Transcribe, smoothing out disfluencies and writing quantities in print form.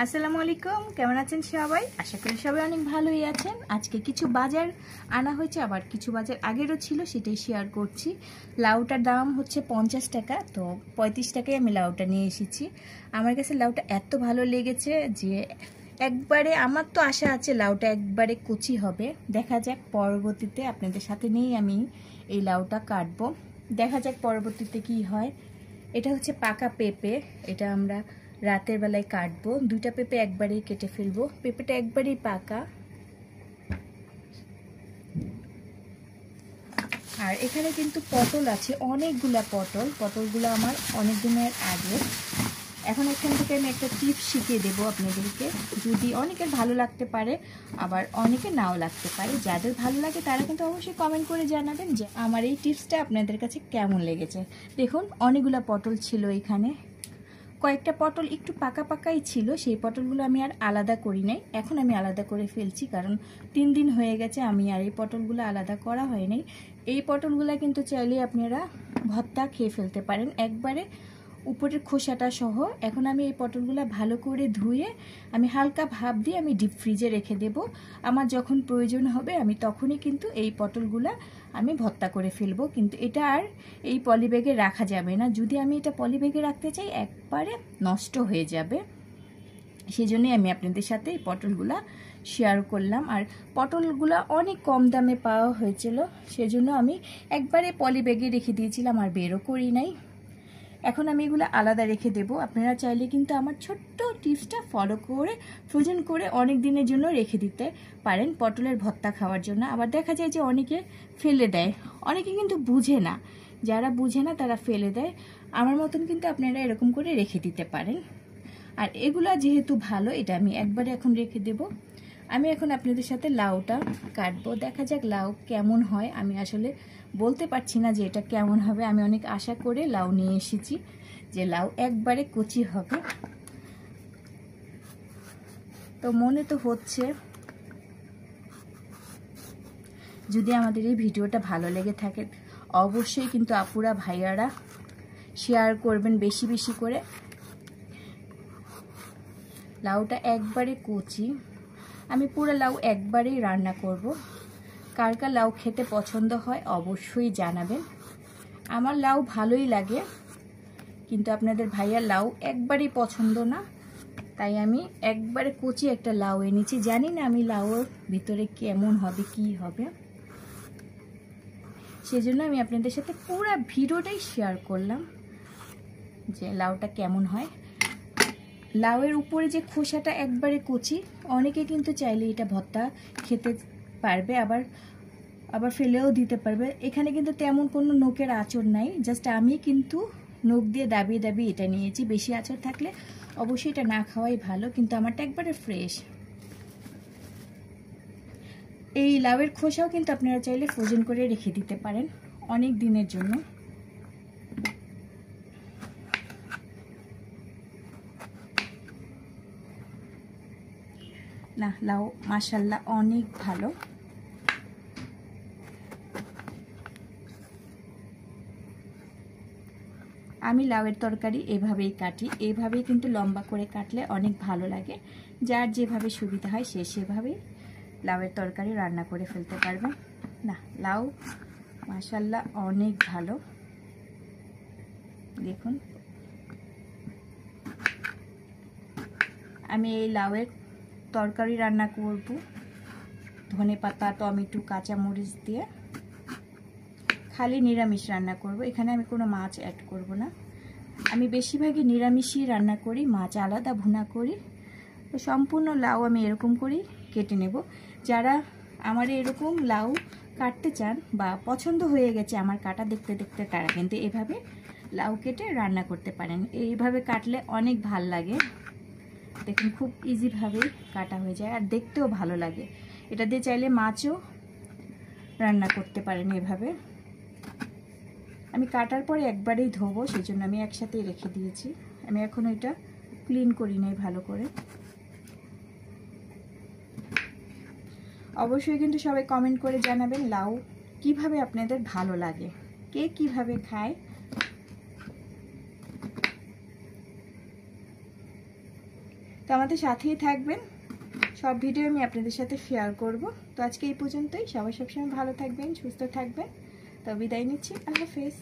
আসসালামু আলাইকুম, কেমন আছেন সবাই? আশা করি সবাই অনেক ভালোই আছেন। আজকে কিছু বাজার আনা হয়েছে, আবার কিছু বাজার আগেরও ছিল, সেটাই শেয়ার করছি। লাউটার দাম হচ্ছে 50 টাকা, তো 35 টাকায় আমি লাউটা নিয়ে এসেছি। আমার কাছে লাউটা এত ভালো লেগেছে যে একবারে আমার তো আশা আছে লাউটা একবারে কুচি হবে। দেখা যাক পরবর্তীতে আপনাদের সাথে নিয়েই আমি এই লাউটা কাটবো। দেখা যাক পরবর্তীতে কি হয়। এটা হচ্ছে পাকা পেঁপে, এটা আমরা রাতের বেলায় কাটবো। দুইটা পেঁপে একবারেই কেটে ফেলবো, পেঁপেটা একবারেই পাকা। আর এখানে কিন্তু পটল আছে, অনেকগুলা পটলগুলো আমার অনেক দিনের আগে। এখন এখান থেকে আমি একটা টিপস শিখিয়ে দেবো আপনাদেরকে, যদি অনেকের ভালো লাগতে পারে আবার অনেকে নাও লাগতে পারে। যাদের ভালো লাগে তারা কিন্তু অবশ্যই কমেন্ট করে জানাবেন যে আমার এই টিপসটা আপনাদের কাছে কেমন লেগেছে। দেখুন অনেকগুলা পটল ছিল এখানে, কয়েকটা পটল একটু পাকা পাকাই ছিল, সেই পটলগুলো আমি আর আলাদা করি নাই। এখন আমি আলাদা করে ফেলছি, কারণ 3 দিন হয়ে গেছে আমি আর এই পটলগুলো আলাদা করা হয়নি। এই পটলগুলো কিন্তু চাইলে আপনারা ভর্তা খেয়ে ফেলতে পারেন একবারে উপরের খোসাটা সহ। এখন আমি এই পটলগুলো ভালো করে ধুয়ে আমি হালকা ভাপ দিয়ে আমি ডিপ ফ্রিজে রেখে দেব। আমার যখন প্রয়োজন হবে আমি তখনই কিন্তু এই পটলগুলো আমি ভর্তা করে ফেলবো। কিন্তু এটা আর এই পলিব্যাগে রাখা যাবে না, যদি আমি এটা পলিব্যাগে রাখতে চাই একবারে নষ্ট হয়ে যাবে। সেজন্যই আমি আপনাদের সাথে এই পটলগুলা শেয়ার করলাম। আর পটলগুলা অনেক কম দামে পাওয়া হয়েছিল, সেজন্য আমি একবারে পলিব্যাগে রেখে দিয়েছিলাম, আর বেরও করি নাই। এখন আমি এগুলো আলাদা রেখে দেব। আপনারা চাইলে কিন্তু আমার ছোট্ট টিপসটা ফলো করে ফ্রোজেন করে অনেক দিনের জন্য রেখে দিতে পারেন পটলের ভর্তা খাওয়ার জন্য। আবার দেখা যায় যে অনেকে ফেলে দেয়, অনেকে কিন্তু বুঝে না, যারা বুঝে না তারা ফেলে দেয়। আমার মতন কিন্তু আপনারা এরকম করে রেখে দিতে পারেন। আর এগুলা যেহেতু ভালো, এটা আমি একবারে এখন রেখে দেব। আমি এখন আপনাদের সাথে লাউটা কাটবো, দেখা যাক লাউ কেমন হয়। আমি আসলে বলতে পারছি না যে এটা কেমন হবে। আমি অনেক আশা করে লাউ নিয়ে এসেছি যে লাউ একবারে কচি হবে, তো মনে তো হচ্ছে। যদি আমাদের এই ভিডিওটা ভালো লেগে থাকে অবশ্যই কিন্তু আপুরা ভাইয়ারা শেয়ার করবেন বেশি বেশি করে। লাউটা একবারে কচি, আমি পুরো লাউ একবারেই রান্না করব। কার কার লাউ খেতে পছন্দ হয় অবশ্যই জানাবেন। আমার লাউ ভালোই লাগে, কিন্তু আপনাদের ভাইয়া লাউ একবারেই পছন্দ না, তাই আমি একবারে কচি একটা লাউ এনেছি। জানি না আমি লাউর ভিতরে কেমন হবে কি হবে, সেজন্য আমি আপনাদের সাথে পুরো ভিডিওটাই শেয়ার করলাম যে লাউটা কেমন হয়। লাউয়ের উপরে যে খোসাটা একবারে কচি, অনেকে কিন্তু চাইলে এটা ভর্তা খেতে পারবে, আবার ফেলেও দিতে পারবে। এখানে কিন্তু তেমন কোনো নোকের আঁচড় নাই, জাস্ট আমি কিন্তু নোক দিয়ে দাবিয়ে দাবিয়ে এটা নিয়েছি। বেশি আঁচড় থাকলে অবশ্যই এটা না খাওয়াই ভালো, কিন্তু আমারটা একবারে ফ্রেশ। এই লাউয়ের খোসাও কিন্তু আপনারা চাইলে ফ্রোজেন করে রেখে দিতে পারেন অনেক দিনের জন্য। না, লাউ মাশাআল্লাহ অনেক ভালো। আমি লাউয়ের তরকারি এভাবেই কাটি, এভাবেই কিন্তু লম্বা করে কাটলে অনেক ভালো লাগে। যার যেভাবে সুবিধা হয় সে সেভাবেই লাউয়ের তরকারি রান্না করে ফেলতে পারবে। না, লাউ মাশাআল্লাহ অনেক ভালো। দেখুন আমি এই লাউয়ের তরকারি রান্না করব ধনেপাতা, টমেটো, কাঁচামরিচ দিয়ে। খালি নিরামিষ রান্না করব, এখানে আমি কোনো মাছ অ্যাড করব না। আমি বেশিরভাগই নিরামিষই রান্না করি, মাছ আলাদা ভুনা করি। তো সম্পূর্ণ লাউ আমি এরকম করেই কেটে নেব। যারা আমার এরকম লাউ কাটতে চান বা পছন্দ হয়ে গেছে আমার কাটা দেখতে দেখতে, তারা কিন্তু এভাবে লাউ কেটে রান্না করতে পারেন। এইভাবে কাটলে অনেক ভাল লাগে। দেখুন খুব ইজিভাবেই কাটা হয়ে যায়, আর দেখতেও ভালো লাগে। এটা দিয়ে চাইলে মাছও রান্না করতে পারেন এভাবে। আমি কাটার পরে একবারেই ধোবো, সেই জন্য আমি একসাথেই রেখে দিয়েছি। আমি এখন এটা ক্লিন করি নাই ভালো করে। অবশ্যই কিন্তু সবাই কমেন্ট করে জানাবেন লাউ কিভাবে আপনাদের ভালো লাগে, কে কিভাবে খায়। তো তো আমাদের সাথেই থাকবেন, সব ভিডিও আমি আপনাদের সাথে শেয়ার করব। তো আজকে এই পর্যন্তই। সবাই সবসময় ভালো থাকবেন, সুস্থ থাকবেন। তো বিদায় নিচ্ছি, আল্লাহ হাফেজ।